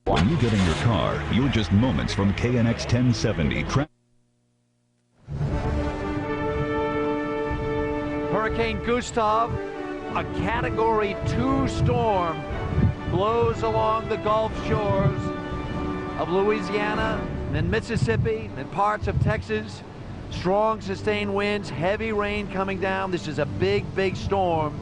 When you get in your car, you're just moments from KNX 1070. Hurricane Gustav, a Category 2 storm, blows along the Gulf shores of Louisiana, then Mississippi, and parts of Texas. Strong sustained winds, heavy rain coming down. This is a big, big storm,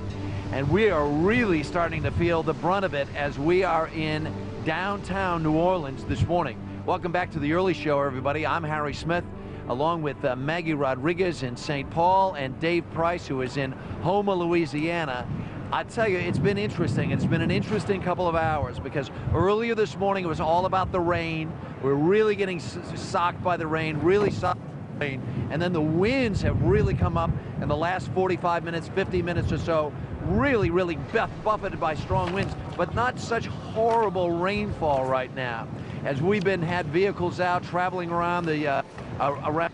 and we are really starting to feel the brunt of it as we are in downtown New Orleans this morning. Welcome back to the early show, everybody. I'm Harry Smith, along with Maggie Rodriguez in St. Paul and Dave Price, who is in Houma, Louisiana. I tell you, it's been interesting. It's been an interesting couple of hours because earlier this morning it was all about the rain. We're really getting socked by the rain, really socked by the rain. And then the winds have really come up in the last 45 minutes, 50 minutes or so, really buffeted by strong winds, but not such horrible rainfall right now, as we've had vehicles out traveling around the around.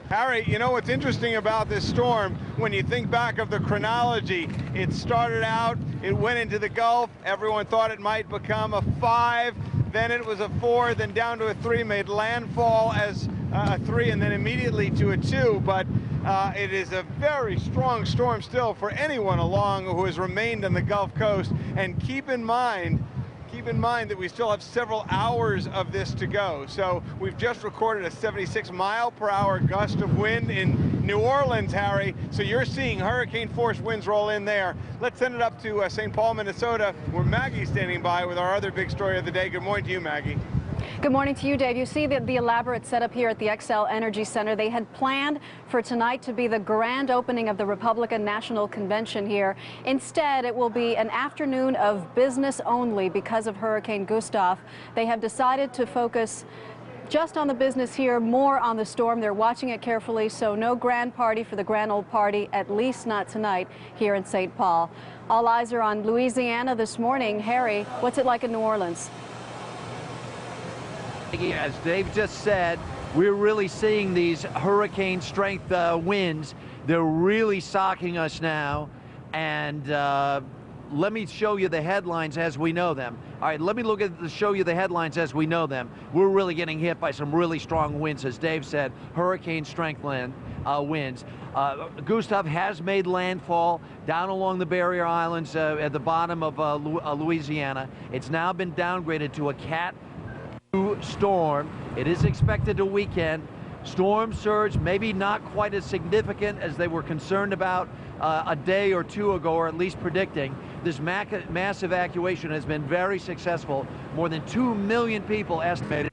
Harry, you know what's interesting about this storm, when you think back of the chronology, it started out, it went into the Gulf, everyone thought it might become a 5, then it was a 4, then down to a 3, made landfall as a 3, and then immediately to a 2, but it is a very strong storm still for anyone along who has remained on the Gulf Coast. And keep in mind that we still have several hours of this to go. So we've just recorded a 76-mile-per-hour gust of wind in New Orleans, Harry. So you're seeing hurricane-force winds roll in there. Let's send it up to St. Paul, Minnesota, where Maggie's standing by with our other big story of the day. Good morning to you, Maggie. Good morning to you, Dave. You see the elaborate setup here at the XL Energy Center. They had planned for tonight to be the grand opening of the Republican National Convention here. Instead, it will be an afternoon of business only because of Hurricane Gustav. They have decided to focus just on the business here, more on the storm. They're watching it carefully, so no grand party for the grand old party, at least not tonight here in St. Paul. All eyes are on Louisiana this morning. Harry, what's it like in New Orleans? As Dave just said, we're really seeing these hurricane strength winds. They're really socking us now. And let me show you the headlines as we know them. All right, let me show you the headlines as we know them. We're really getting hit by some really strong winds, as Dave said, hurricane strength winds. Gustav has made landfall down along the barrier islands at the bottom of Louisiana. It's now been downgraded to a Cat 2 storm. It is expected to weaken. Storm surge maybe not quite as significant as they were concerned about a day or two ago, or at least predicting. This mass evacuation has been very successful. More than 2 million people estimated.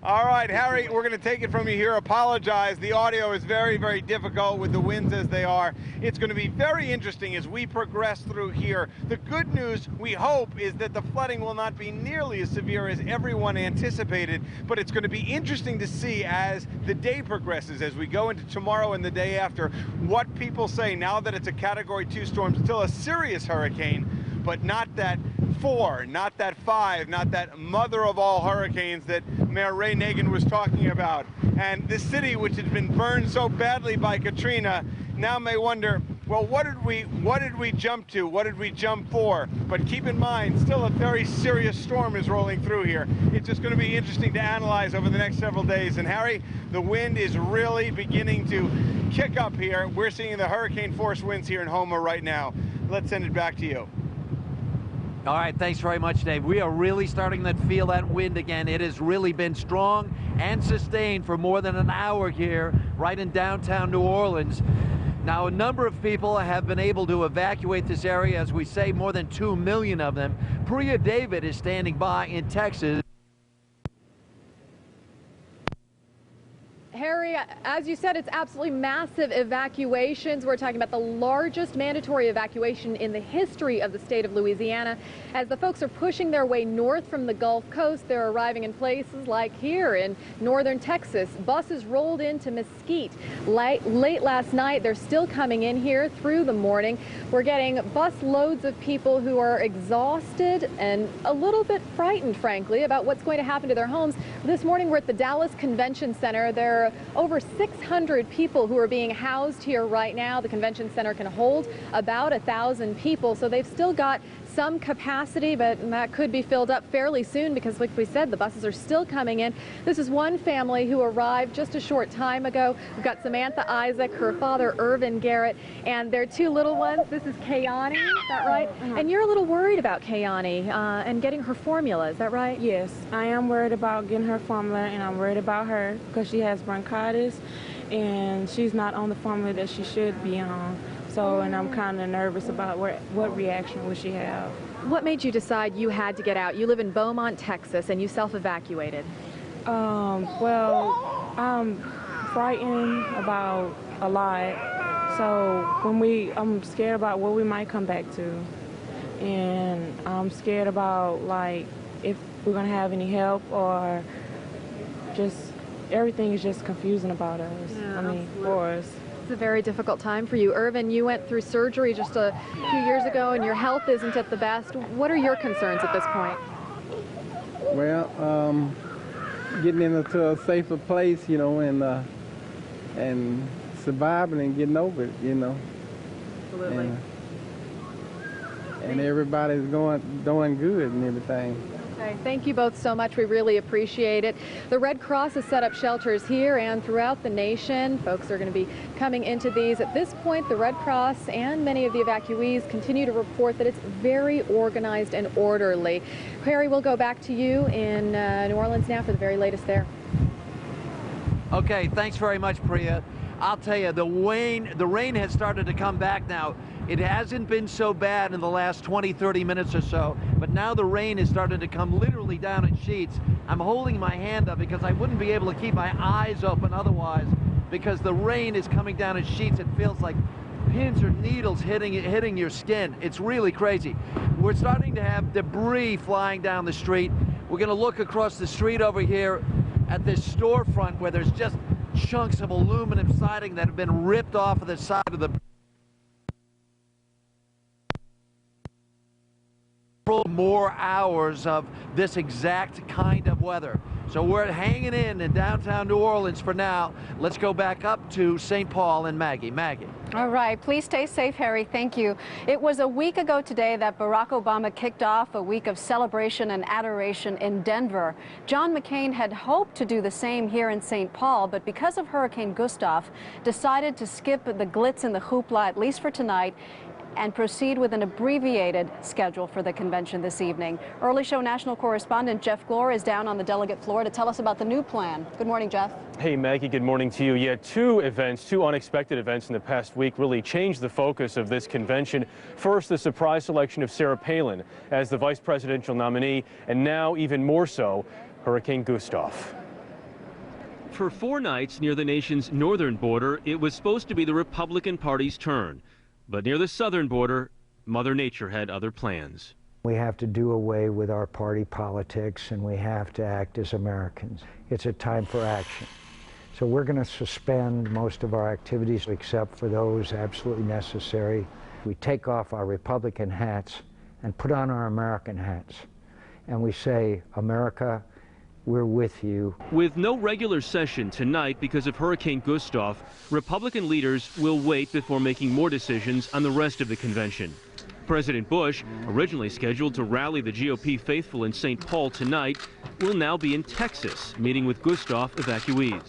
All right, Harry, we're going to take it from you here. Apologize. The audio is very, very difficult with the winds as they are. It's going to be very interesting as we progress through here. The good news, we hope, is that the flooding will not be nearly as severe as everyone anticipated, but it's going to be interesting to see as the day progresses, as we go into tomorrow and the day after, what people say now that it's a Category 2 storm, still a serious hurricane, but not that 4, not that 5, not that mother of all hurricanes that Mayor Ray Nagin was talking about. And this city, which had been burned so badly by Katrina, now may wonder, well, what did we jump to? What did we jump for? But keep in mind, still a very serious storm is rolling through here. It's just going to be interesting to analyze over the next several days. And Harry, the wind is really beginning to kick up here. We're seeing the hurricane force winds here in Houma right now. Let's send it back to you. All right, thanks very much, Dave. We are really starting to feel that wind again. It has really been strong and sustained for more than an hour here, right in downtown New Orleans. Now, a number of people have been able to evacuate this area, as we say, more than 2 million of them. Priya David is standing by in Texas. Harry, as you said, it's absolutely massive evacuations. We're talking about the largest mandatory evacuation in the history of the state of Louisiana. As the folks are pushing their way north from the Gulf Coast, they're arriving in places like here in northern Texas. Buses rolled into Mesquite late last night. They're still coming in here through the morning. We're getting bus loads of people who are exhausted and a little bit frightened, frankly, about what's going to happen to their homes. This morning, we're at the Dallas Convention Center. There are are over 600 people who are being housed here right now. The convention center can hold about 1,000 people, so they've still got some capacity, but that could be filled up fairly soon because, like we said, the buses are still coming in. This is one family who arrived just a short time ago. We've got Samantha Isaac, her father Irvin Garrett, and their two little ones. This is Kayani, is that right? And you're a little worried about Kayani and getting her formula, is that right? Yes, I am worried about getting her formula, and I'm worried about her because she has bronchitis and she's not on the formula that she should be on. So, and I'm kind of nervous about what reaction will she have. What made you decide you had to get out? You live in Beaumont, Texas, and you self-evacuated. Well, I'm frightened about a lot. So I'm scared about what we might come back to. And I'm scared about, like, if we're going to have any help, or just everything is just confusing about us. Yeah, I mean, absolutely. for us. It's a very difficult time for you. Irvin, you went through surgery just a few years ago and your health isn't at the best. What are your concerns at this point? Well, getting into a safer place, you know, and surviving and getting over it, you know. Absolutely. And everybody's doing good and everything. Okay, thank you both so much. We really appreciate it. The Red Cross has set up shelters here and throughout the nation. Folks are going to be coming into these. At this point, the Red Cross and many of the evacuees continue to report that it's very organized and orderly. Harry, we'll go back to you in New Orleans now for the very latest there. Okay, thanks very much, Priya. I'll tell you, the rain has started to come back now. It hasn't been so bad in the last 20, 30 minutes or so, but now the rain has started to come literally down in sheets. I'm holding my hand up because I wouldn't be able to keep my eyes open otherwise, because the rain is coming down in sheets. It feels like pins or needles hitting your skin. It's really crazy. We're starting to have debris flying down the street. We're going to look across the street over here at this storefront where there's just chunks of aluminum siding that have been ripped off of the side of the more hours of this exact kind of weather. So we're hanging in downtown New Orleans for now. Let's go back up to St. Paul and Maggie. Maggie. All right, please stay safe, Harry. Thank you. It was a week ago today that Barack Obama kicked off a week of celebration and adoration in Denver. John McCain had hoped to do the same here in St. Paul, but because of Hurricane Gustav, decided to skip the glitz and the hoopla, at least for tonight, and proceed with an abbreviated schedule for the convention this evening. Early Show national correspondent Jeff Glore is down on the delegate floor to tell us about the new plan. Good morning, Jeff. Hey, Maggie, good morning to you. Yeah, two unexpected events in the past week really changed the focus of this convention. First, the surprise selection of Sarah Palin as the vice presidential nominee, and now even more so, Hurricane Gustav. For 4 nights near the nation's northern border, it was supposed to be the Republican Party's turn. But near the southern border, Mother Nature had other plans. We have to do away with our party politics, and we have to act as Americans. It's a time for action. So we're going to suspend most of our activities except for those absolutely necessary. We take off our Republican hats and put on our American hats. And we say, America, we're with you. With no regular session tonight because of Hurricane Gustav, Republican leaders will wait before making more decisions on the rest of the convention. President Bush, originally scheduled to rally the GOP faithful in St. Paul tonight, will now be in Texas, meeting with Gustav evacuees.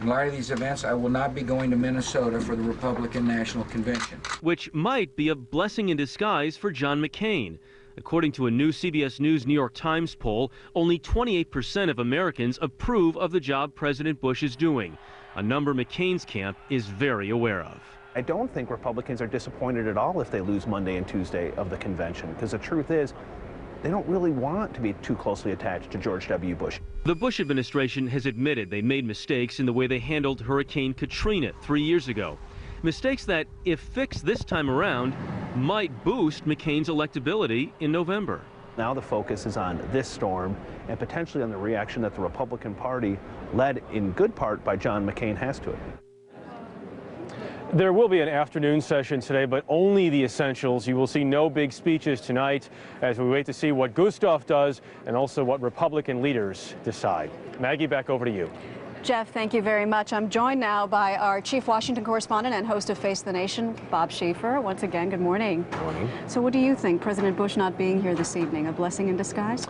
In light of these events, I will not be going to Minnesota for the Republican National Convention. Which might be a blessing in disguise for John McCain. According to a new CBS News New York Times poll, only 28% of Americans approve of the job President Bush is doing, a number McCain's camp is very aware of. I don't think Republicans are disappointed at all if they lose Monday and Tuesday of the convention, because the truth is, they don't really want to be too closely attached to George W. Bush. The Bush administration has admitted they made mistakes in the way they handled Hurricane Katrina 3 years ago. Mistakes that, if fixed this time around, might boost McCain's electability in November. Now the focus is on this storm and potentially on the reaction that the Republican Party, led in good part by John McCain, has to it. There will be an afternoon session today, but only the essentials. You will see no big speeches tonight as we wait to see what Gustav does and also what Republican leaders decide. Maggie, back over to you. Jeff, thank you very much. I'm joined now by our chief Washington correspondent and host of Face the Nation, Bob Schieffer. Once again, good morning. Good morning. So what do you think, President Bush not being here this evening, a blessing in disguise?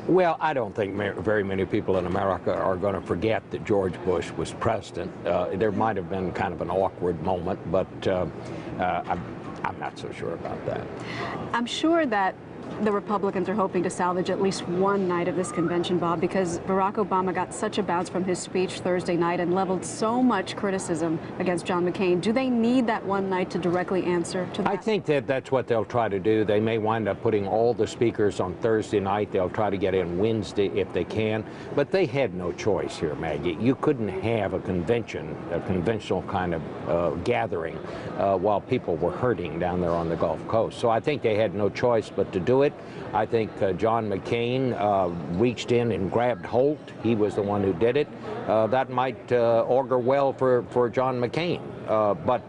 Well, I don't think very many people in America are going to forget that George Bush was president. There might have been kind of an awkward moment, but I'm not so sure about that. I'm sure that the Republicans are hoping to salvage at least one night of this convention, Bob, because Barack Obama got such a bounce from his speech Thursday night and leveled so much criticism against John McCain. Do they need that one night to directly answer to that? I think that that's what they'll try to do. They may wind up putting all the speakers on Thursday night. They'll try to get in Wednesday if they can. But they had no choice here, Maggie. You couldn't have a convention, a conventional kind of gathering while people were hurting down there on the Gulf Coast. So I think they had no choice but to do it. I think John McCain reached in and grabbed Holt. He was the one who did it. That might augur well for John McCain. But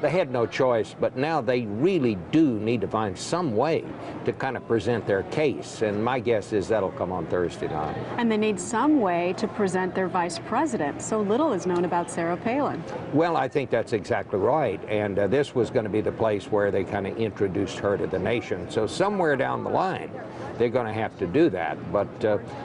they had no choice. But now they really do need to find some way to kind of present their case. And my guess is that'll come on Thursday night. And they need some way to present their vice president. So little is known about Sarah Palin. Well, I think that's exactly right. And this was going to be the place where they kind of introduced her to the nation. So somewhere down the line, they're going to have to do that. But,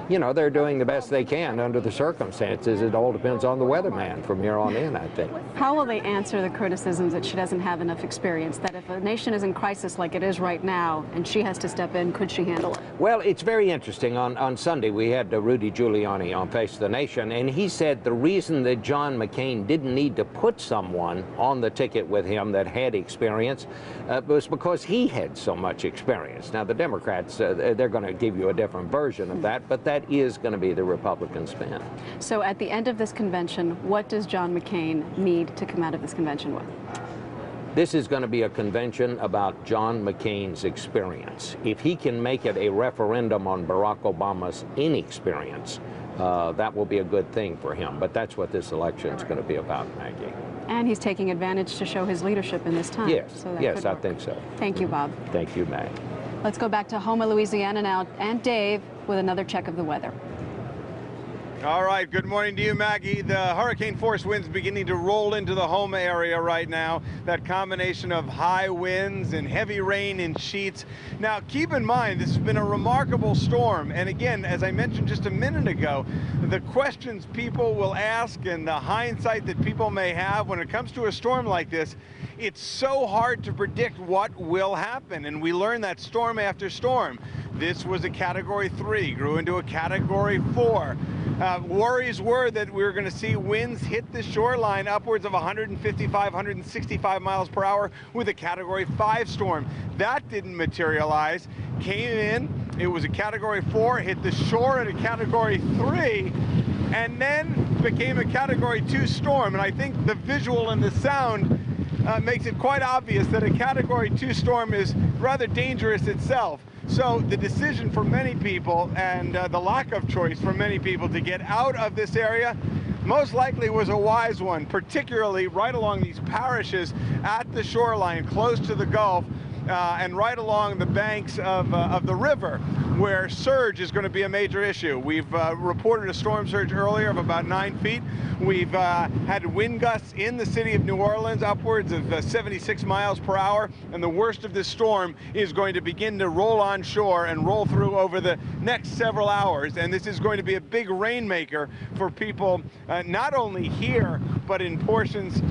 you know, they're doing the best they can under the circumstances. It all depends on the weatherman from here on in, I think. How will they answer the criticisms that she doesn't have enough experience, that if a nation is in crisis like it is right now and she has to step in, could she handle it? Well, it's very interesting. On Sunday, we had Rudy Giuliani on Face the Nation, and he said the reason that John McCain didn't need to put someone on the ticket with him that had experience was because he had so much experience. Now, the Democrats, they're going to give you a different version of that, but that is going to be the Republican spin. So at the end of this convention, what does John McCain need to come out of this convention with? This is going to be a convention about John McCain's experience. If he can make it a referendum on Barack Obama's inexperience, that will be a good thing for him. But that's what this election is going to be about, Maggie. And he's taking advantage to show his leadership in this time. Yes, so that yes, could I work. think so. Thank you, Bob. Thank you, Maggie. Let's go back to Houma, Louisiana now, and Dave with another check of the weather. All right, good morning to you, Maggie. The hurricane force winds beginning to roll into the Houma area right now. That combination of high winds and heavy rain in sheets. Now, keep in mind, this has been a remarkable storm. And again, as I mentioned just a minute ago, the questions people will ask and the hindsight that people may have when it comes to a storm like this, it's so hard to predict what will happen. And we learned that storm after storm. This was a Category 3, grew into a Category 4. Worries were that we were going to see winds hit the shoreline upwards of 155, 165 miles per hour with a Category 5 storm. That didn't materialize. Came in, it was a Category 4, hit the shore at a Category 3, and then became a Category 2 storm. And I think the visual and the sound makes it quite obvious that a Category 2 storm is rather dangerous itself. So the decision for many people and the lack of choice for many people to get out of this area most likely was a wise one, particularly right along these parishes at the shoreline, close to the Gulf, and right along the banks of the river, where surge is going to be a major issue. We've reported a storm surge earlier of about 9 feet. We've had wind gusts in the city of New Orleans upwards of 76 miles per hour, and the worst of this storm is going to begin to roll on shore and roll through over the next several hours. And this is going to be a big rainmaker for people not only here, but in portions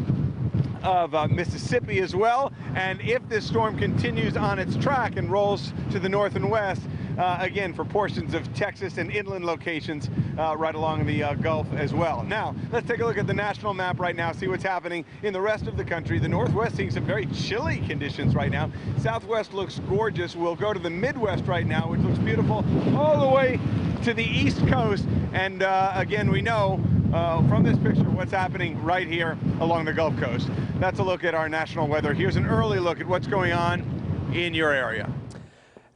of Mississippi as well. And if this storm continues on its track and rolls to the north and west, again, for portions of Texas and inland locations right along the Gulf as well. Now, let's take a look at the national map right now, see what's happening in the rest of the country. The Northwest seeing some very chilly conditions right now. Southwest looks gorgeous. We'll go to the Midwest right now, which looks beautiful, all the way to the East Coast. And again, we know from this picture what's happening right here along the Gulf Coast. That's a look at our national weather. Here's an early look at what's going on in your area.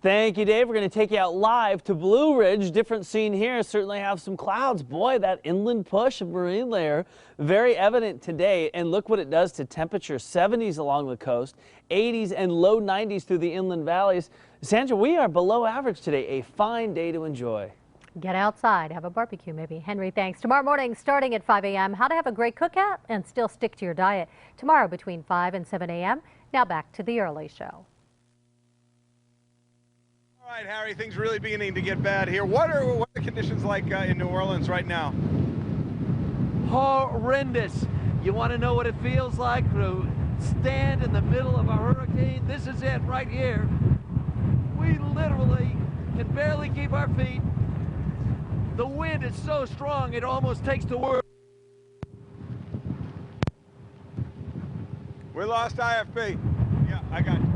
Thank you, Dave. We're going to take you out live to Blue Ridge. Different scene here. Certainly have some clouds. Boy, that inland push of marine layer, very evident today. And look what it does to temperature. 70s along the coast, 80s and low 90s through the inland valleys. Sandra, we are below average today. A fine day to enjoy. Get outside, have a barbecue maybe. Henry, thanks. Tomorrow morning starting at 5 a.m., how to have a great cookout and still stick to your diet. Tomorrow between 5 and 7 a.m. Now back to the early show. All right, Harry, things really beginning to get bad here. What are the conditions like in New Orleans right now? Horrendous. You want to know what it feels like to stand in the middle of a hurricane? This is it right here. We literally can barely keep our feet. The wind is so strong it almost takes the world. We lost IFB. Yeah, I got you.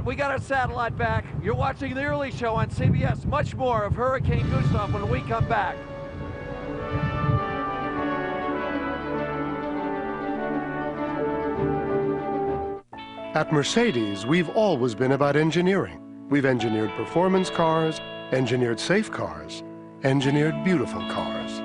We got our satellite back. You're watching the early show on CBS. Much more of Hurricane Gustav when we come back. At Mercedes, we've always been about engineering. We've engineered performance cars, engineered safe cars, engineered beautiful cars.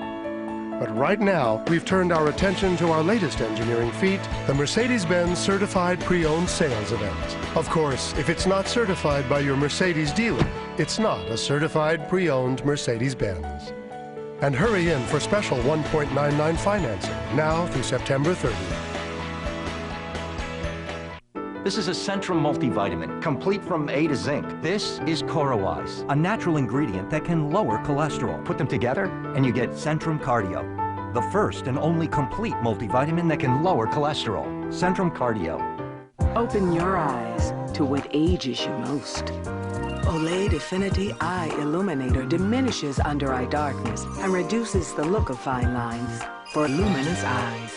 But right now, we've turned our attention to our latest engineering feat, the Mercedes-Benz Certified Pre-Owned Sales Event. Of course, if it's not certified by your Mercedes dealer, it's not a certified pre-owned Mercedes-Benz. And hurry in for special 1.99 financing, now through September 30th. This is a Centrum multivitamin, complete from A to zinc. This is CoroWise, a natural ingredient that can lower cholesterol. Put them together, and you get Centrum Cardio, the first and only complete multivitamin that can lower cholesterol. Centrum Cardio. Open your eyes to what ages you most. Olay Affinity Eye Illuminator diminishes under-eye darkness and reduces the look of fine lines for luminous eyes.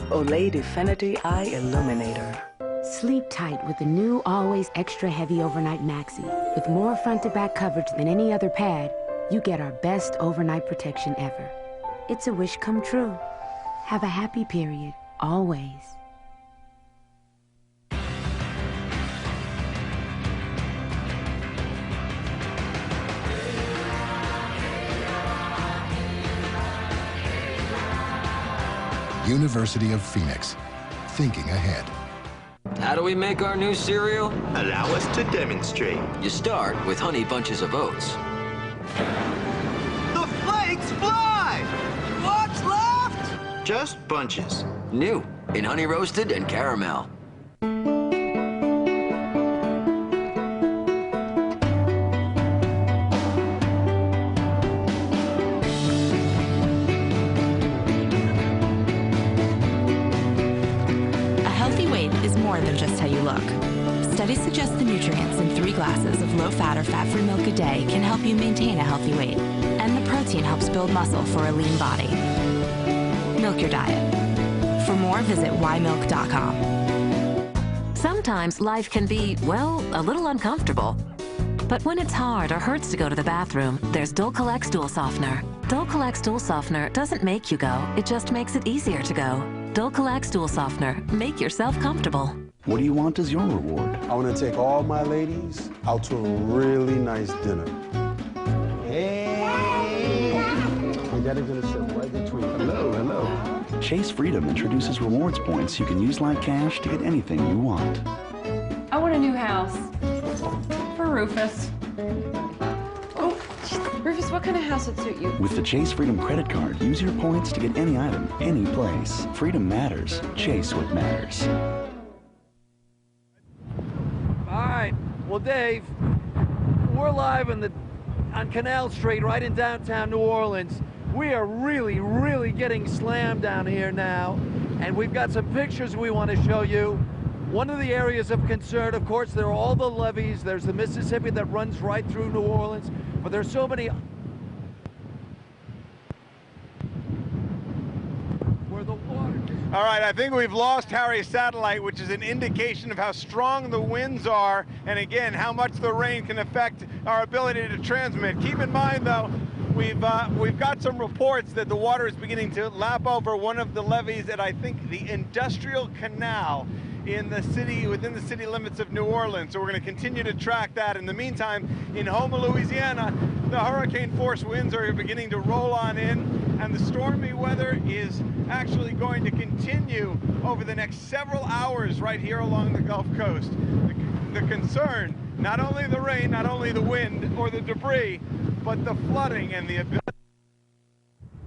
Olay Affinity Eye Illuminator. Sleep tight with the new Always Extra Heavy Overnight Maxi. With more front-to-back coverage than any other pad, you get our best overnight protection ever. It's a wish come true. Have a happy period, always. University of Phoenix, thinking ahead. How do we make our new cereal? Allow us to demonstrate. You start with Honey Bunches of Oats. The flakes fly! What's left? Just bunches. New in Honey Roasted and Caramel. Studies suggest the nutrients in 3 glasses of low-fat or fat-free milk a day can help you maintain a healthy weight. And the protein helps build muscle for a lean body. Milk your diet. For more, visit ymilk.com. Sometimes life can be, well, a little uncomfortable. But when it's hard or hurts to go to the bathroom, there's Dulcolac Stool Softener. Dulcolac Stool Softener doesn't make you go, it just makes it easier to go. Dulcolac Stool Softener. Make yourself comfortable. What do you want as your reward? I want to take all my ladies out to a really nice dinner. Hey! My daddy's gonna sit right between them. Hello, hello. Chase Freedom introduces rewards points you can use like cash to get anything you want. I want a new house. For Rufus. Oh, Rufus, what kind of house would suit you? With the Chase Freedom credit card, use your points to get any item, any place. Freedom matters. Chase what matters. Well, Dave, we're live on Canal Street right in downtown New Orleans. We are really getting slammed down here now, and we've got some pictures we want to show you. One of the areas of concern, of course, there are all the levees. There's the Mississippi that runs right through New Orleans, but there's so many All right, I think we've lost Harry's satellite, which is an indication of how strong the winds are, and again, how much the rain can affect our ability to transmit. Keep in mind, though, we've got some reports that the water is beginning to lap over one of the levees at, I think, the Industrial Canal in the city, within the city limits of New Orleans. So we're going to continue to track that. In the meantime, in Houma, Louisiana, the hurricane force winds are beginning to roll on in, and the stormy weather is actually going to continue over the next several hours right here along the Gulf Coast. the concern, not only the rain, not only the wind or the debris, but the flooding and the ability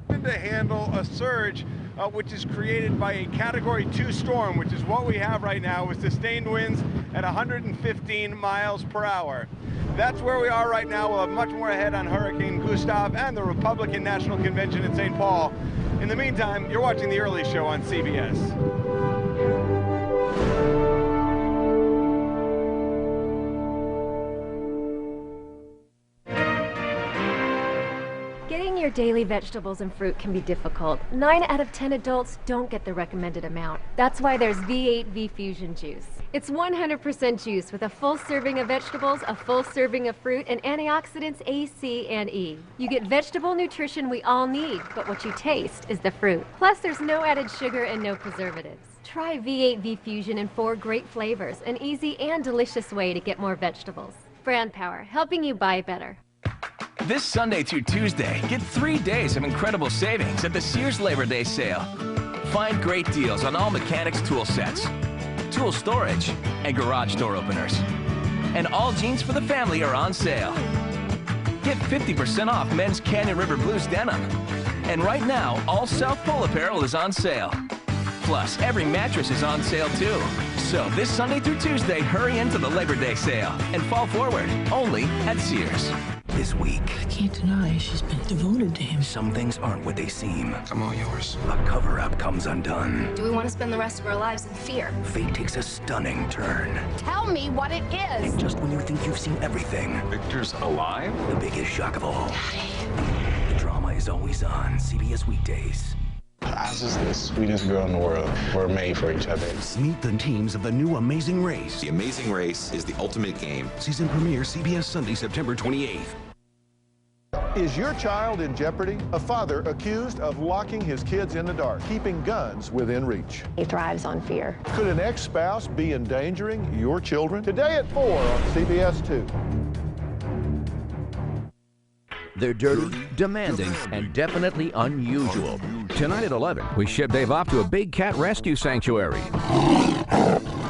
to handle a surge which is created by a Category 2 storm, which is what we have right now with sustained winds at 115 miles per hour. That's where we are right now. We'll have much more ahead on Hurricane Gustav and the Republican National Convention in St. Paul. In the meantime, you're watching The Early Show on CBS. Getting your daily vegetables and fruit can be difficult. 9 out of 10 adults don't get the recommended amount. That's why there's V8 V-Fusion juice. It's 100% juice with a full serving of vegetables, a full serving of fruit, and antioxidants A, C, and E. You get vegetable nutrition we all need, but what you taste is the fruit. Plus, there's no added sugar and no preservatives. Try V8 V-Fusion in 4 great flavors, an easy and delicious way to get more vegetables. Brand Power, helping you buy better. This Sunday through Tuesday, get 3 days of incredible savings at the Sears Labor Day sale. Find great deals on all mechanics tool sets, tool storage, and garage door openers. And all jeans for the family are on sale. Get 50% off men's Canyon River Blues denim. And right now, all South Pole apparel is on sale. Plus, every mattress is on sale too. So this Sunday through Tuesday, hurry into the Labor Day sale and fall forward, only at Sears. This week, I can't deny she's been devoted to him. Some things aren't what they seem. I'm all yours. A cover-up comes undone. Do we want to spend the rest of our lives in fear? Fate takes a stunning turn. Tell me what it is! And just when you think you've seen everything, Victor's alive? The biggest shock of all. Daddy. The drama is always on CBS weekdays. Oz is the sweetest girl in the world. We're made for each other. Meet the teams of the new Amazing Race. The Amazing Race is the ultimate game. Season premiere CBS Sunday, September 28th. Is your child in jeopardy? A father accused of locking his kids in the dark, keeping guns within reach. He thrives on fear. Could an ex-spouse be endangering your children? Today at 4 on CBS 2. They're dirty, demanding, and definitely unusual. Tonight at 11, we ship Dave off to a big cat rescue sanctuary,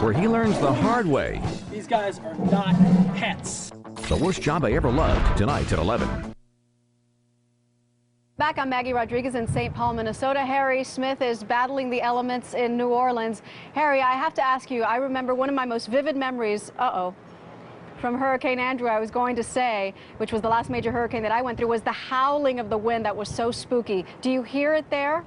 where he learns the hard way. These guys are not pets. The worst job I ever loved, tonight at 11. Back on Maggie Rodriguez in St. Paul, Minnesota. Harry Smith is battling the elements in New Orleans. Harry, I have to ask you, I remember one of my most vivid memories, from Hurricane Andrew, I was going to say, which was the last major hurricane that I went through, was the howling of the wind that was so spooky. Do you hear it there?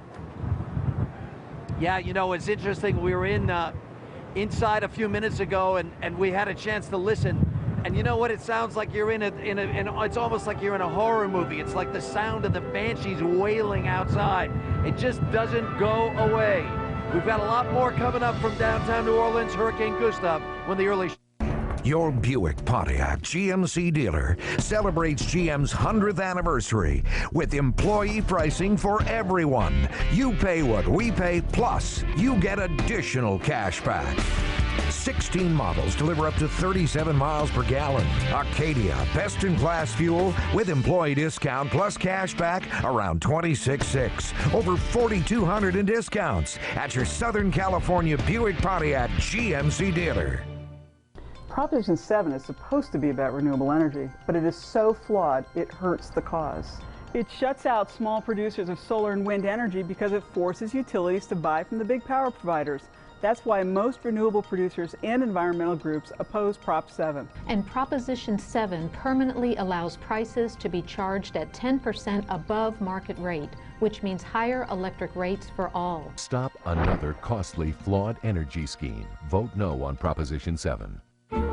Yeah, you know, it's interesting. We were inside a few minutes ago, and we had a chance to listen. And you know what? It sounds like you're it's almost like you're in a horror movie. It's like the sound of the banshees wailing outside. It just doesn't go away. We've got a lot more coming up from downtown New Orleans, Hurricane Gustav, when the early... Your Buick Pontiac GMC dealer celebrates GM's 100th anniversary with employee pricing for everyone. You pay what we pay, plus you get additional cash back. 16 models deliver up to 37 miles per gallon. Arcadia, best-in-class fuel with employee discount plus cash back around $26,600. Over $4,200 in discounts at your Southern California Buick Pontiac GMC dealer. Proposition 7 is supposed to be about renewable energy, but it is so flawed it hurts the cause. It shuts out small producers of solar and wind energy because it forces utilities to buy from the big power providers. That's why most renewable producers and environmental groups oppose Prop 7. And Proposition 7 permanently allows prices to be charged at 10% above market rate, which means higher electric rates for all. Stop another costly, flawed energy scheme. Vote no on Proposition 7.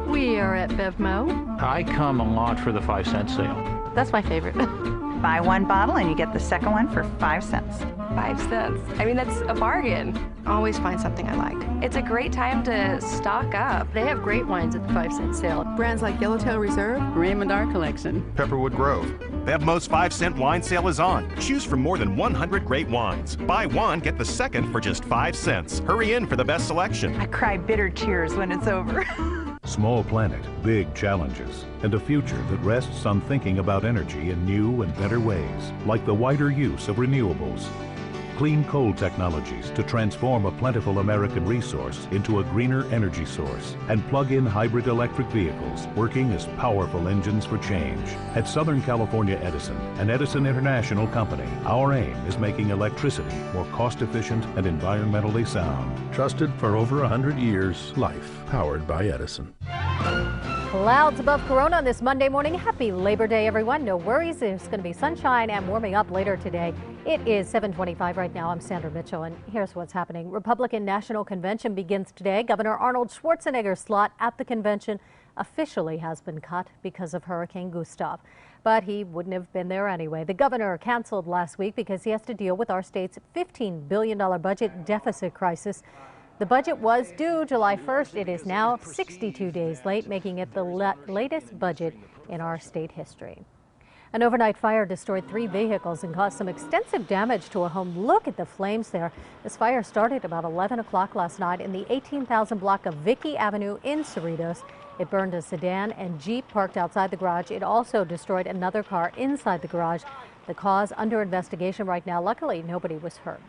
We are at BevMo. I come a lot for the 5-cent sale. That's my favorite. Buy one bottle and you get the second one for 5 cents. 5 cents. I mean, that's a bargain. Always find something I like. It's a great time to stock up. They have great wines at the 5-cent sale. Brands like Yellowtail Reserve, Raymond Art Collection, Pepperwood Grove. BevMo's 5-cent wine sale is on. Choose from more than 100 great wines. Buy one, get the second for just 5 cents. Hurry in for the best selection. I cry bitter tears when it's over. Small planet, big challenges, and a future that rests on thinking about energy in new and better ways, like the wider use of renewables. clean coal technologies to transform a plentiful American resource into a greener energy source, and plug-in hybrid electric vehicles working as powerful engines for change. At Southern California Edison, an Edison International company, our aim is making electricity more cost-efficient and environmentally sound. Trusted for over 100 years, life powered by Edison. Clouds above Corona on this Monday morning. Happy Labor Day, everyone. No worries. There's going to be sunshine and warming up later today. It is 7:25 right now. I'm Sandra Mitchell, and here's what's happening. Republican National Convention begins today. Governor Arnold Schwarzenegger's slot at the convention officially has been cut because of Hurricane Gustav. But he wouldn't have been there anyway. The governor canceled last week because he has to deal with our state's $15 billion budget deficit crisis. The budget was due July 1st. It is now 62 days late, making it the latest budget in our state history. An overnight fire destroyed 3 vehicles and caused some extensive damage to a home. Look at the flames there. This fire started about 11 o'clock last night in the 18,000 block of Vicky Avenue in Cerritos. It burned a sedan and Jeep parked outside the garage. It also destroyed another car inside the garage. The cause under investigation right now. Luckily, nobody was hurt.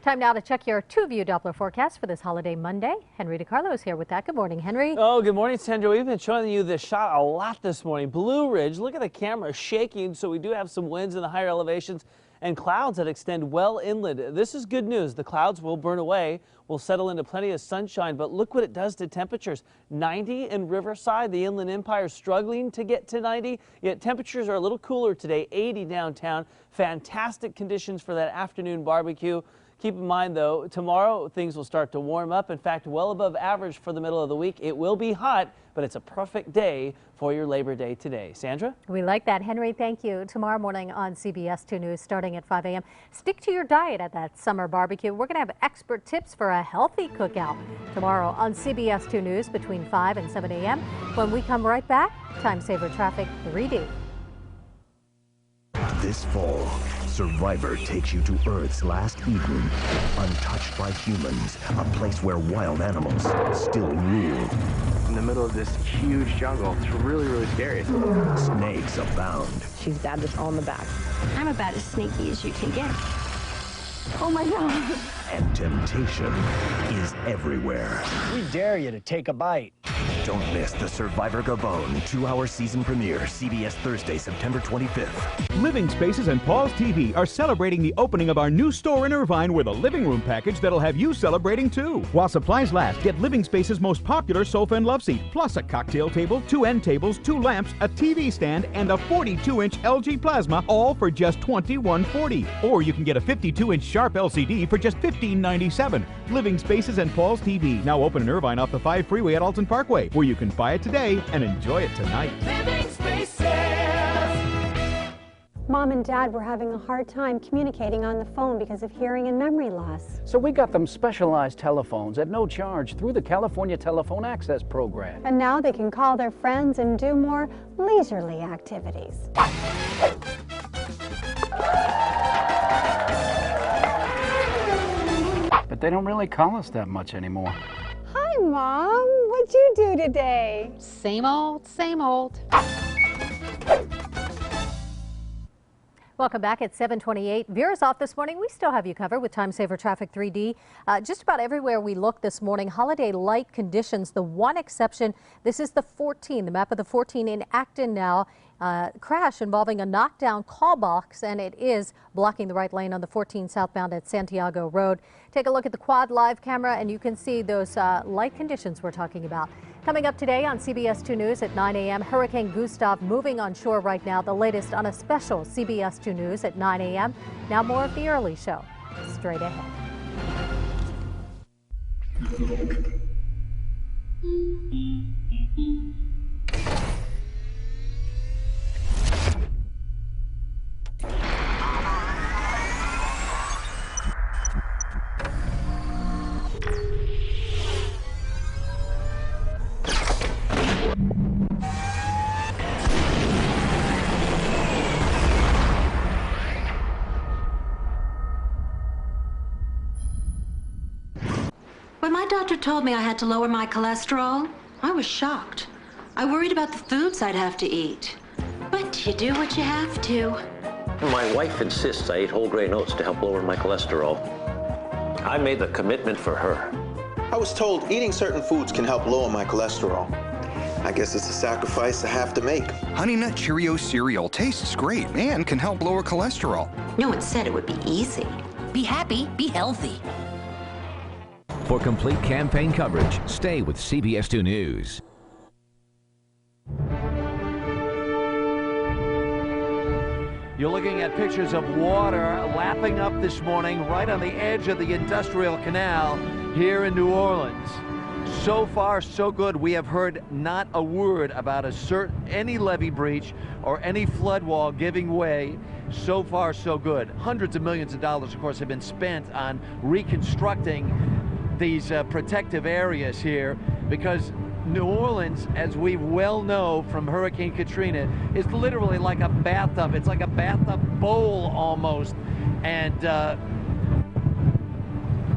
Time now to check your 2-view Doppler forecast for this holiday Monday. Henry DiCarlo is here with that. Good morning, Henry. Oh, good morning, Sandra. We've been showing you this shot a lot this morning. Blue Ridge, look at the camera shaking, so we do have some winds in the higher elevations and clouds that extend well inland. This is good news. The clouds will burn away. We'll settle into plenty of sunshine, but look what it does to temperatures. 90 in Riverside, the Inland Empire struggling to get to 90, yet temperatures are a little cooler today, 80 downtown. Fantastic conditions for that afternoon barbecue. Keep in mind, though, tomorrow things will start to warm up. In fact, well above average for the middle of the week. It will be hot, but it's a perfect day for your Labor Day today. Sandra? We like that. Henry, thank you. Tomorrow morning on CBS 2 News starting at 5 a.m. Stick to your diet at that summer barbecue. We're going to have expert tips for a healthy cookout tomorrow on CBS 2 News between 5 and 7 a.m. When we come right back, Time Saver Traffic 3D. This fall, Survivor takes you to Earth's last Eden, untouched by humans, a place where wild animals still rule. In the middle of this huge jungle, it's really, really scary. Snakes abound. She's dabbed us all in the back. I'm about as snaky as you can get. Oh my God. And temptation is everywhere. We dare you to take a bite. Don't miss the Survivor Gabon 2-hour season premiere, CBS Thursday, September 25th. Living Spaces and Paul's TV are celebrating the opening of our new store in Irvine with a living room package that'll have you celebrating too. While supplies last, get Living Spaces' most popular sofa and love seat, plus a cocktail table, 2 end tables, 2 lamps, a TV stand, and a 42-inch LG plasma, all for just $21.40. Or you can get a 52-inch Sharp LCD for just $15.97. Living Spaces and Paul's TV, now open in Irvine off the 5 freeway at Alton Parkway, where you can buy it today and enjoy it tonight. Living Spaces. Mom and Dad were having a hard time communicating on the phone because of hearing and memory loss. So we got them specialized telephones at no charge through the California Telephone Access Program. And now they can call their friends and do more leisurely activities. But they don't really call us that much anymore. Hi, Mom. What'd you do today? Same old, same old. Welcome back at 7:28. Vera's off this morning. We still have you covered with Time Saver Traffic 3D. Just about everywhere we look this morning, holiday light conditions. The one exception, this is the 14, the map of the 14 in Acton now. Crash involving a knockdown call box, and it is blocking the right lane on the 14 southbound at Santiago Road. Take a look at the quad live camera and you can see those light conditions we're talking about. Coming up today on CBS 2 News at 9 a.m., Hurricane Gustav moving on shore right now. The latest on a special CBS 2 News at 9 a.m. Now more of the early show straight ahead. When my doctor told me I had to lower my cholesterol, I was shocked. I worried about the foods I'd have to eat. But you do what you have to. My wife insists I eat whole grain oats to help lower my cholesterol. I made the commitment for her. I was told eating certain foods can help lower my cholesterol. I guess it's a sacrifice I have to make. Honey Nut Cheerio cereal tastes great and can help lower cholesterol. No one said it would be easy. Be happy, be healthy. For complete campaign coverage, stay with CBS 2 News. You're looking at pictures of water lapping up this morning right on the edge of the Industrial Canal here in New Orleans. So far, so good. We have heard not a word about any levee breach or any flood wall giving way. So far, so good. Hundreds of millions of dollars, of course, have been spent on reconstructing these protective areas here, because New Orleans, as we well know from Hurricane Katrina, is literally like a bathtub. It's like a bathtub bowl almost. And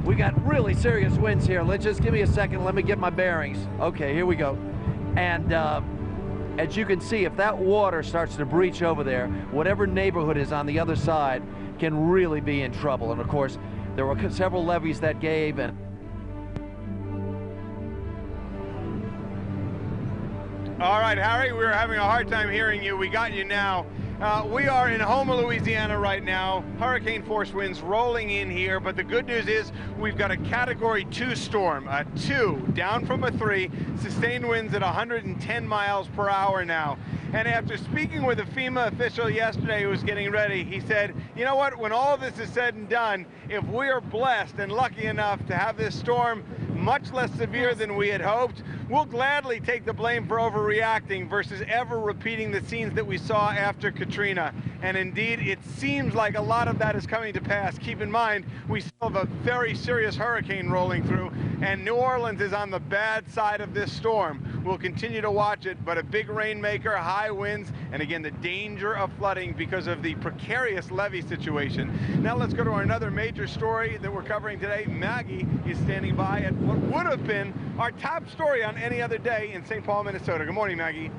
we got really serious winds here. Let's just give me a second. Let me get my bearings. Okay, here we go. And as you can see, if that water starts to breach over there, whatever neighborhood is on the other side can really be in trouble. And of course, there were several levees that gave. And all right, Harry, we were having a hard time hearing you. We got you now. We are in Houma, Louisiana right now. Hurricane force winds rolling in here, but the good news is we've got a Category 2 storm, a 2, down from a 3, sustained winds at 110 miles per hour now. And after speaking with a FEMA official yesterday who was getting ready, he said, you know what, when all of this is said and done, if we are blessed and lucky enough to have this storm much less severe than we had hoped, we'll gladly take the blame for overreacting versus ever repeating the scenes that we saw after Katrina. And indeed, it seems like a lot of that is coming to pass. Keep in mind, we still have a very serious hurricane rolling through, and New Orleans is on the bad side of this storm. We'll continue to watch it, but a big rainmaker, high winds, and again, the danger of flooding because of the precarious levee situation. Now let's go to another major story that we're covering today. Maggie is standing by at what would have been our top story on any other day in St. Paul, Minnesota. Good morning, Maggie.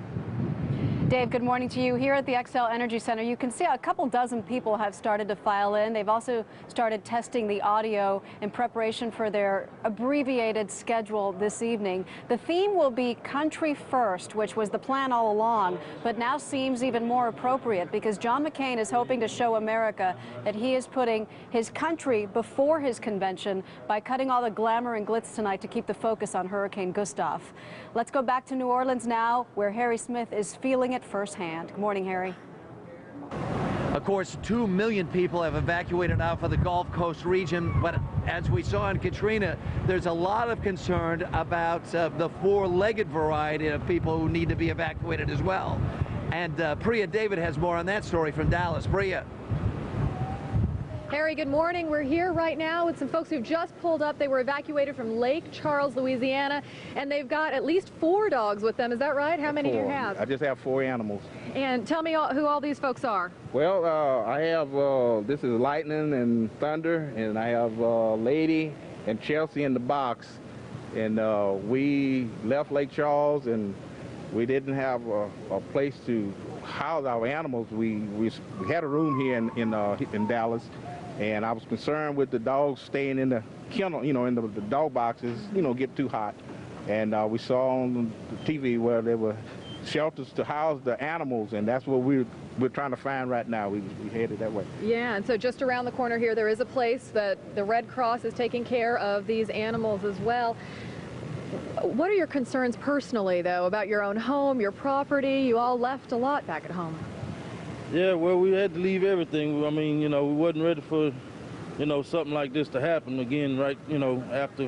Dave, good morning to you. Here at the XL Energy Center, you can see a couple dozen people have started to file in. They've also started testing the audio in preparation for their abbreviated schedule this evening. The theme will be Country First, which was the plan all along, but now seems even more appropriate because John McCain is hoping to show America that he is putting his country before his convention by cutting all the glamour and glitz tonight to keep the focus on Hurricane Gustav. Let's go back to New Orleans now, where Harry Smith is feeling it firsthand. Good morning, Harry. Of course, 2 million people have evacuated out of the Gulf Coast region, but as we saw in Katrina, there's a lot of concern about the four-legged variety of people who need to be evacuated as well. And Priya David has more on that story from Dallas. Priya. Harry, good morning. We're here right now with some folks who've just pulled up. They were evacuated from Lake Charles, Louisiana, and they've got at least 4 dogs with them. Is that right? How many do you have? I just have 4 animals. And tell me who all these folks are. Well, I have, this is Lightning and Thunder, and I have Lady and Chelsea in the box. And we left Lake Charles, and we didn't have a place to house our animals. We had a room here in Dallas. And I was concerned with the dogs staying in the kennel, you know, in the dog boxes, you know, get too hot. And we saw on the TV where there were shelters to house the animals, and that's what we're trying to find right now. We headed that way. Yeah, and so just around the corner here, there is a place that the Red Cross is taking care of these animals as well. What are your concerns personally, though, about your own home, your property? You all left a lot back at home. Yeah, well, we had to leave everything. I mean, you know, we wasn't ready for, you know, something like this to happen again, right, you know, after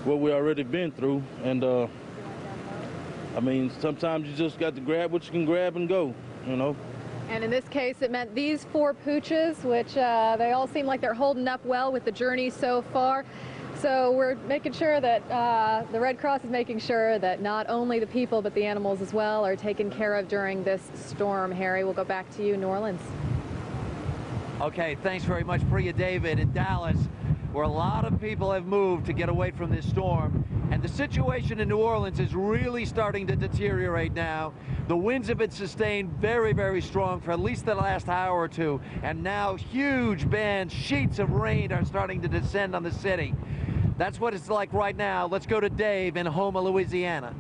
what we already been through. And, I mean, sometimes you just got to grab what you can grab and go, you know. And in this case, it meant these 4 pooches, which they all seem like they're holding up well with the journey so far. So we're making sure that the Red Cross is making sure that not only the people but the animals as well are taken care of during this storm. Harry, we'll go back to you, New Orleans. Okay, thanks very much, Priya David in Dallas, where a lot of people have moved to get away from this storm. And the situation in New Orleans is really starting to deteriorate now. The winds have been sustained very, very strong for at least the last hour or two. And now huge bands, sheets of rain are starting to descend on the city. That's what it's like right now. Let's go to Dave in Houma, Louisiana.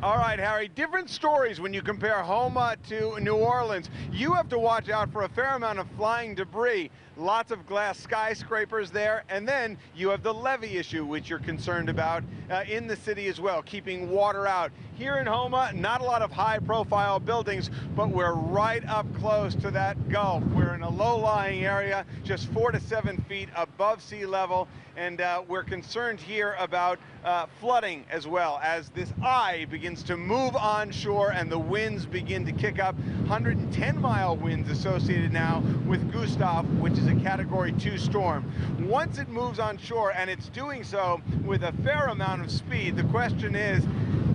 All right, Harry, different stories when you compare Houma to New Orleans. You have to watch out for a fair amount of flying debris, lots of glass skyscrapers there, and then you have the levee issue, which you're concerned about in the city as well, keeping water out. Here in Houma, not a lot of high-profile buildings, but we're right up close to that Gulf. We're in a low-lying area, just 4 to 7 feet above sea level, and we're concerned here about flooding as well as this eye begins to move onshore and the winds begin to kick up. 110-mile winds associated now with Gustav, which is a Category 2 storm. Once it moves onshore, and it's doing so with a fair amount of speed, the question is,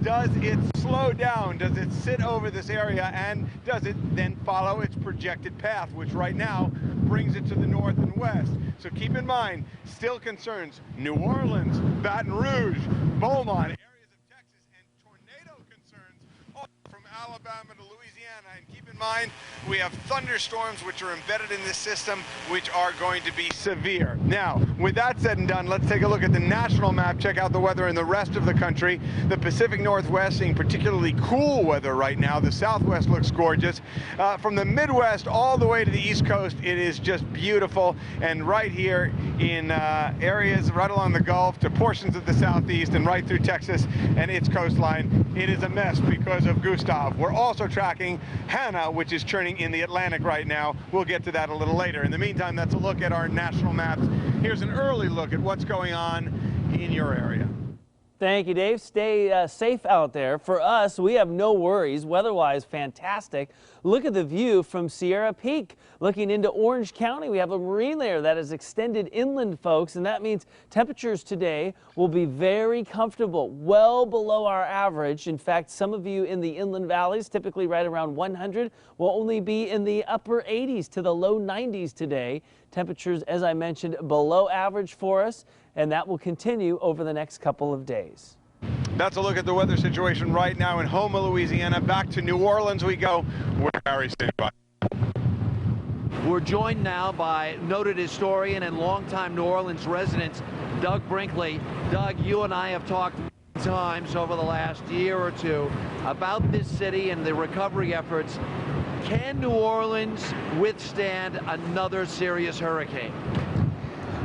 does it slow down? Does it sit over this area? And does it then follow its projected path, which right now brings it to the north and west? So keep in mind, still concerns New Orleans, Baton Rouge, Beaumont, areas of Texas, and tornado concerns all from Alabama to Louisiana. And keep in mind, we have thunderstorms which are embedded in this system, which are going to be severe. Now, with that said and done, let's take a look at the national map, check out the weather in the rest of the country. The Pacific Northwest seeing particularly cool weather right now. The Southwest looks gorgeous. From the Midwest all the way to the East Coast, it is just beautiful. And right here in areas right along the Gulf to portions of the Southeast and right through Texas and its coastline, it is a mess because of Gustav. We're also tracking Hannah, which is churning in the Atlantic right now. We'll get to that a little later. In the meantime, that's a look at our national maps. Here's an early look at what's going on in your area. Thank you, Dave. Stay safe out there. For us, we have no worries. Weather-wise, fantastic. Look at the view from Sierra Peak. Looking into Orange County, we have a marine layer that is extended inland, folks, and that means temperatures today will be very comfortable, well below our average. In fact, some of you in the inland valleys, typically right around 100, will only be in the upper 80s to the low 90s today. Temperatures, as I mentioned, below average for us, and that will continue over the next couple of days. That's a look at the weather situation right now in Houma, Louisiana. Back to New Orleans we go, where Harry stands by. We're joined now by noted historian and longtime New Orleans resident, Doug Brinkley. Doug, you and I have talked times over the last year or two about this city and the recovery efforts. Can New Orleans withstand another serious hurricane?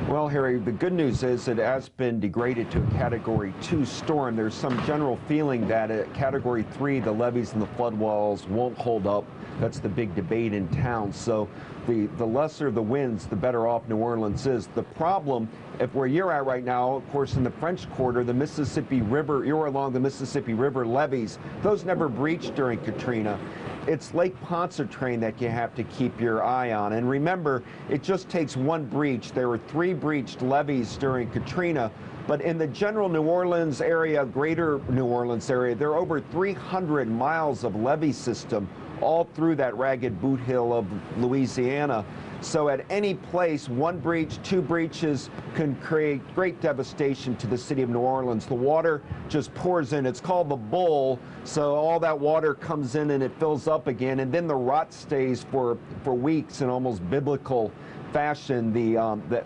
Well, Harry, the good news is it has been degraded to a Category 2 storm. There's some general feeling that at Category 3, the levees and the flood walls won't hold up. That's the big debate in town. So the lesser the winds, the better off New Orleans is. The problem, if where you're at right now, of course, in the French Quarter, the Mississippi River, you're along the Mississippi River levees, those never breached during Katrina. It's Lake Pontchartrain that you have to keep your eye on. And remember, it just takes one breach. There were 3 breached levees during Katrina, but in the general New Orleans area, greater New Orleans area, there are over 300 miles of levee system all through that ragged boot hill of Louisiana. So at any place, 1 breach, 2 breaches can create great devastation to the city of New Orleans. The water just pours in. It's called the bull. So all that water comes in and it fills up again. And then the rot stays for weeks in almost biblical fashion,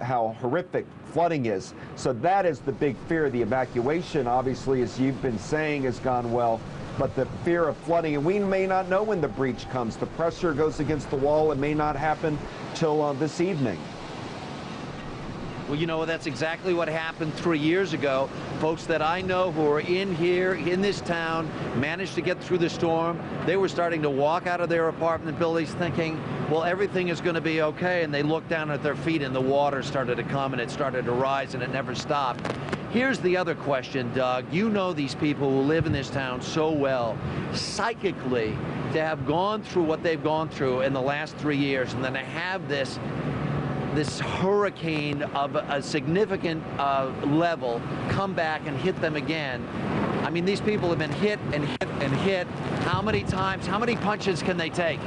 how horrific flooding is. So that is the big fear. The evacuation, obviously, as you've been saying, has gone well. But the fear of flooding, and we may not know when the breach comes. The pressure goes against the wall. It may not happen till this evening. Well, you know, that's exactly what happened 3 years ago. Folks that I know who are in here, in this town, managed to get through the storm. They were starting to walk out of their apartment buildings thinking, well, everything is going to be okay. And they looked down at their feet and the water started to come and it started to rise and it never stopped. Here's the other question, Doug. You know these people who live in this town so well. Psychically, to have gone through what they've gone through in the last 3 years and then to have this hurricane of a significant level come back and hit them again. I mean, these people have been hit and hit and hit. How many times, how many punches can they take?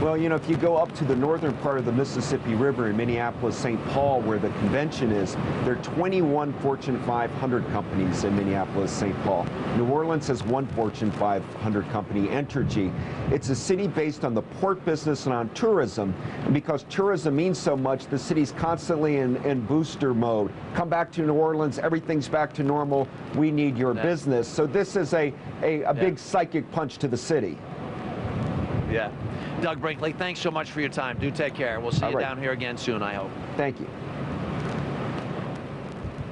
Well, you know, if you go up to the northern part of the Mississippi River in Minneapolis, St. Paul, where the convention is, there are 21 Fortune 500 companies in Minneapolis, St. Paul. New Orleans has one Fortune 500 company, Entergy. It's a city based on the port business and on tourism. And because tourism means so much, the city's constantly in booster mode. Come back to New Orleans, everything's back to normal. We need your business. So this is a big psychic punch to the city. Yeah. Doug Brinkley, thanks so much for your time. Do take care. We'll see you down here again soon, I hope. Thank you.